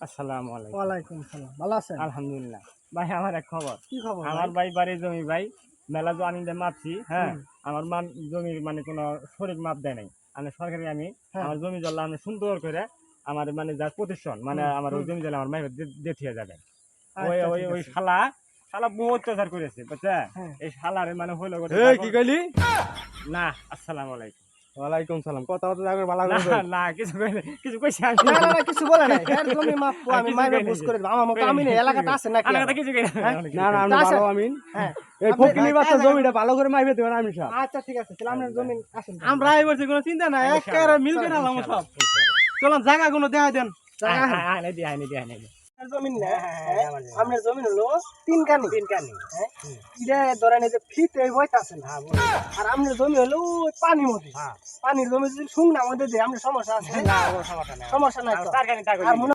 আসসালামু আলাইকুম। ওয়ালাইকুম সালাম। ভালো আছেন? আলহামদুলিল্লাহ। ভাই আমার এক খবর। কি খবর আমার ভাই? বাড়ি জমি ভাই মেলা আমি যে মাপছি, হ্যাঁ? হুম, আমার জমির মানে কোনো সঠিক মাপ দেয় নাই। সরকারি হ্যাঁ। আমার জমি জল্লা আমি সুন্দর করে আমার মানে যার প্রতিষ্ঠান মানে হুম, আমার ওই হুম। জমি জল্লা আমার মাইফ দিয়ে যাবে। ওই আচ্ছা ওই ঠিক ওই আছে। শালা শালা বহু অত্যাচার করেছে, বুঝছে? হ্যাঁ। এই শালারে মানে হইলো করে এই কি কইলি? না, আসসালামু আলাইকুম। ওয়ালাইকুম সালাম। কথা কথা যাবে ভালো না, করে কই। না কিছু কইছি আমি। না, না, না কিছু বলে নাই। হ্যাঁ, জমি মাপবো আর আমি কিছু মাইরে কই বুঝ নাই। করে দেব। আমার মতো আমি না এলাকাটা আছে নাকি? আমার আবার? কথা কিছু কই হ্যাঁ? না না আপনি তা আছে। ভালো আমিন। হ্যাঁ। এই আপনি ফকিনি ভাই, বাচ্চা কাজ জমিটা ভালো করে মাইবে দিবেন আমি সব। আচ্ছা ঠিক আছে। তাহলে আপনার জমি আসেন। আমরা এই বলছি কোনো চিন্তা নাই একেবারে মিল করে আলাম সব চলুন জায়গা কোনো দেখা দেন জায়গা আছে? আইনে দি আপনার জমিন না? হ্যাঁ, আমার জমি। আপনার জমিন হলো 3 কানি। হ্যাঁ? এটা ধরেন এই যে ফিতে বইতাছে না। আর আপনার জমি হলো ওই পানির মধ্যে। পানির জমি যদি শুকনা মধ্যে দেয় আপনার সমস্যা আছে? না, কোনো সমস্যা নাই। সমস্যা নাই তো? তার কানি তার আর মনে